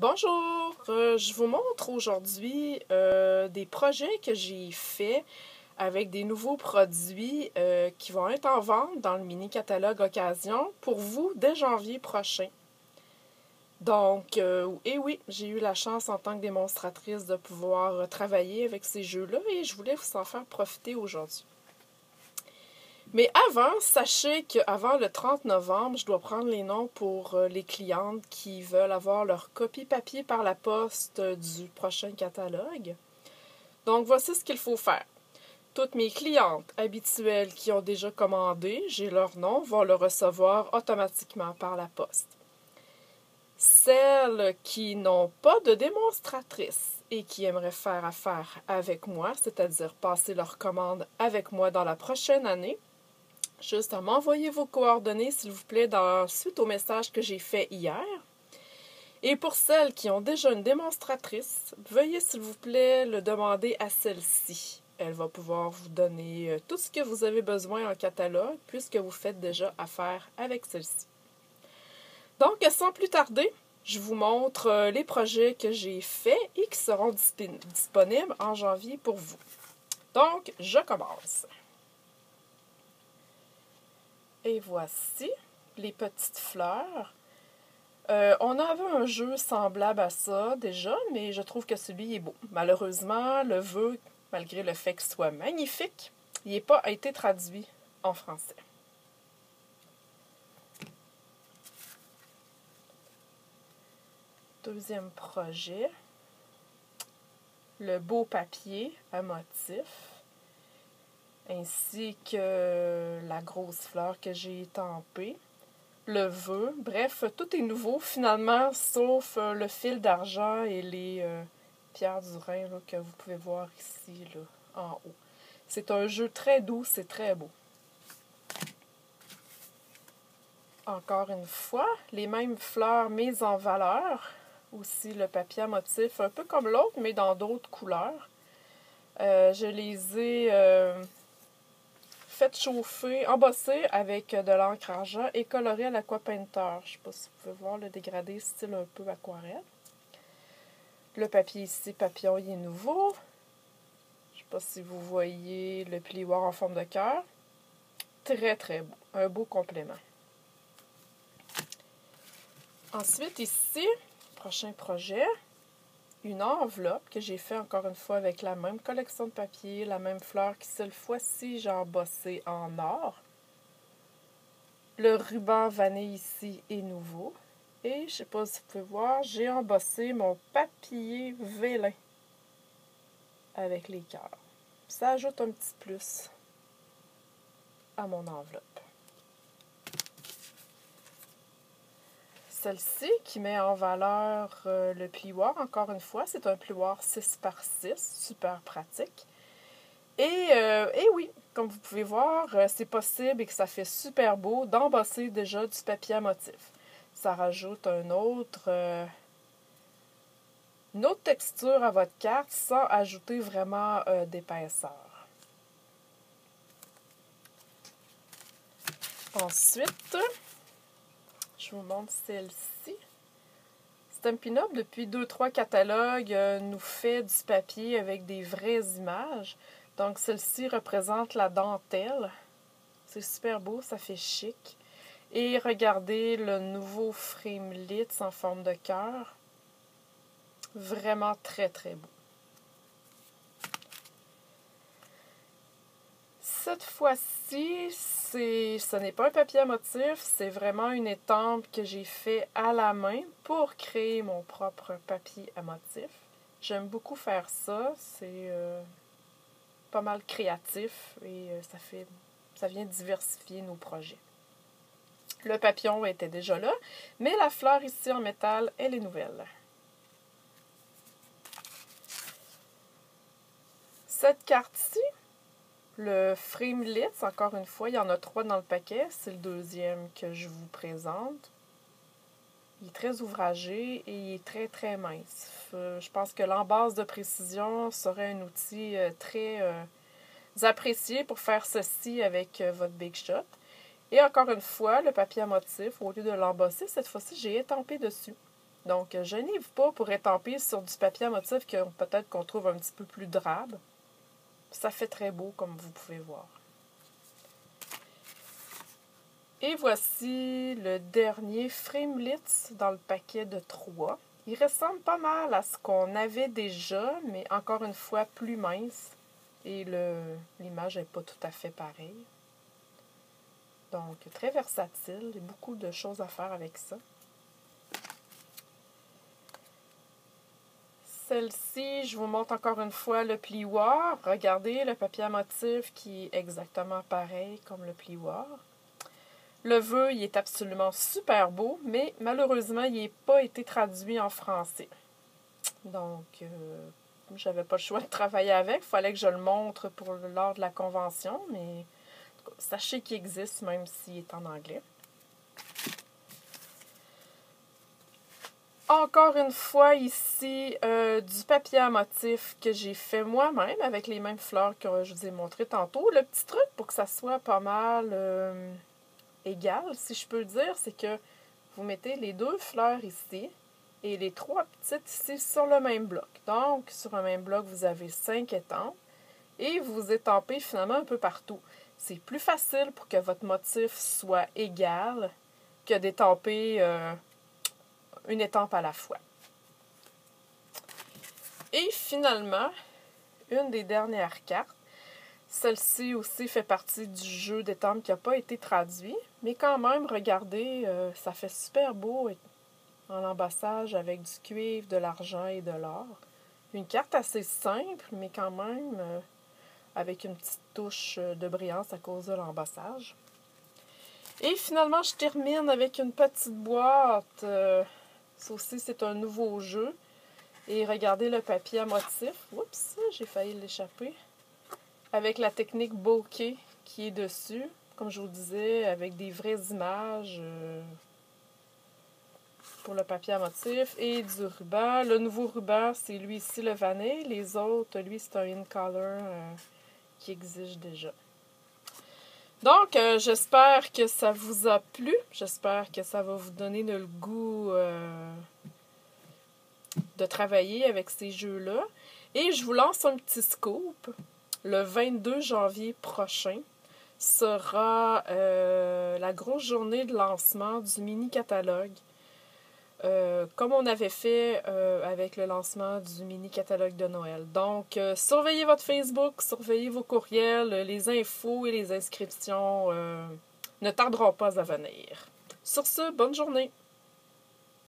Bonjour, je vous montre aujourd'hui des projets que j'ai faits avec des nouveaux produits qui vont être en vente dans le mini-catalogue Occasion pour vous dès janvier prochain. Donc, et oui, j'ai eu la chance en tant que démonstratrice de pouvoir travailler avec ces jeux-là et je voulais vous en faire profiter aujourd'hui. Mais avant, sachez qu'avant le 30 novembre, je dois prendre les noms pour les clientes qui veulent avoir leur copie papier par la poste du prochain catalogue. Donc, voici ce qu'il faut faire. Toutes mes clientes habituelles qui ont déjà commandé, j'ai leur nom, vont le recevoir automatiquement par la poste. Celles qui n'ont pas de démonstratrice et qui aimeraient faire affaire avec moi, c'est-à-dire passer leur commande avec moi dans la prochaine année, juste à m'envoyer vos coordonnées, s'il vous plaît, suite au message que j'ai fait hier. Et pour celles qui ont déjà une démonstratrice, veuillez, s'il vous plaît, le demander à celle-ci. Elle va pouvoir vous donner tout ce que vous avez besoin en catalogue, puisque vous faites déjà affaire avec celle-ci. Donc, sans plus tarder, je vous montre les projets que j'ai faits et qui seront disponibles en janvier pour vous. Donc, je commence. Et voici les petites fleurs. On avait un jeu semblable à ça déjà, mais je trouve que celui est beau. Malheureusement, le vœu, malgré le fait qu'il soit magnifique, il n'a pas été traduit en français. Deuxième projet, le beau papier à motif, ainsi que la grosse fleur que j'ai étampée, le vœu. Bref, tout est nouveau finalement, sauf le fil d'argent et les pierres du Rhin là, que vous pouvez voir ici là, en haut. C'est un jeu très doux, c'est très beau. Encore une fois, les mêmes fleurs mises en valeur. Aussi le papier à motif, un peu comme l'autre, mais dans d'autres couleurs. Je les ai faites chauffer, embossées avec de l'encre argent et colorées à l'aquapainter. Je ne sais pas si vous pouvez voir le dégradé style un peu aquarelle. Le papier ici, papillon, il est nouveau. Je ne sais pas si vous voyez le plioir en forme de cœur. Très, très beau. Un beau complément. Ensuite, ici, prochain projet, une enveloppe que j'ai fait encore une fois avec la même collection de papier, la même fleur qui cette fois-ci j'ai embossé en or. Le ruban vanille ici est nouveau. Et je ne sais pas si vous pouvez voir, j'ai embossé mon papier vélin avec les cœurs. Ça ajoute un petit plus à mon enveloppe. Celle-ci qui met en valeur le plioir, encore une fois, c'est un plioir 6x6, super pratique. Et oui, comme vous pouvez voir, c'est possible et que ça fait super beau d'embosser déjà du papier à motif. Ça rajoute une autre texture à votre carte sans ajouter vraiment d'épaisseur. Ensuite, je vous montre celle-ci. Stampin' Up, depuis 2-3 catalogues, nous fait du papier avec des vraies images. Donc, celle-ci représente la dentelle. C'est super beau, ça fait chic. Et regardez le nouveau framelit en forme de cœur. Vraiment très, très beau. Cette fois-ci, ce n'est pas un papier à motif, c'est vraiment une étampe que j'ai fait à la main pour créer mon propre papier à motif. J'aime beaucoup faire ça, c'est pas mal créatif et ça vient diversifier nos projets. Le papillon était déjà là, mais la fleur ici en métal, elle est nouvelle. Cette carte-ci, le framelit, encore une fois, il y en a 3 dans le paquet. C'est le deuxième que je vous présente. Il est très ouvragé et il est très, très mince. Je pense que l'embasse de précision serait un outil très apprécié pour faire ceci avec votre Big Shot. Et encore une fois, le papier à motif, au lieu de l'embosser, cette fois-ci, j'ai étampé dessus. Donc, gênez-vous pas pour étamper sur du papier à motif que peut-être qu'on trouve un petit peu plus drabe. Ça fait très beau, comme vous pouvez voir. Et voici le dernier Framelits dans le paquet de 3. Il ressemble pas mal à ce qu'on avait déjà, mais encore une fois plus mince. Et l'image n'est pas tout à fait pareille. Donc, très versatile. Il y a beaucoup de choses à faire avec ça. Celle-ci, je vous montre encore une fois le plioir. Regardez le papier à motif qui est exactement pareil comme le plioir. Le vœu, il est absolument super beau, mais malheureusement, il n'a pas été traduit en français. Donc, j'avais pas le choix de travailler avec. Il fallait que je le montre lors de la convention, mais sachez qu'il existe même s'il est en anglais. Encore une fois ici, du papier à motif que j'ai fait moi-même avec les mêmes fleurs que je vous ai montré tantôt. Le petit truc pour que ça soit pas mal égal, si je peux le dire, c'est que vous mettez les 2 fleurs ici et les 3 petites ici sur le même bloc. Donc, sur un même bloc, vous avez 5 étampes et vous étampez finalement un peu partout. C'est plus facile pour que votre motif soit égal que d'étamper une étampe à la fois. Et finalement, une des dernières cartes. Celle-ci aussi fait partie du jeu d'étampes qui n'a pas été traduit. Mais quand même, regardez, ça fait super beau en embassage avec du cuivre, de l'argent et de l'or. Une carte assez simple, mais quand même avec une petite touche de brillance à cause de l'embassage. Et finalement, je termine avec une petite boîte. Ça aussi, c'est un nouveau jeu. Et regardez le papier à motif. Oups, j'ai failli l'échapper. Avec la technique bokeh qui est dessus. Comme je vous disais, avec des vraies images pour le papier à motif. Et du ruban. Le nouveau ruban, c'est lui ici, le vanille. Les autres, lui, c'est un in-color qui existe déjà. Donc, j'espère que ça vous a plu. J'espère que ça va vous donner le goût de travailler avec ces jeux-là. Et je vous lance un petit scoop. Le 22 janvier prochain sera la grosse journée de lancement du mini-catalogue. Comme on avait fait avec le lancement du mini-catalogue de Noël. Donc, surveillez votre Facebook, surveillez vos courriels, les infos et les inscriptions ne tarderont pas à venir. Sur ce, bonne journée!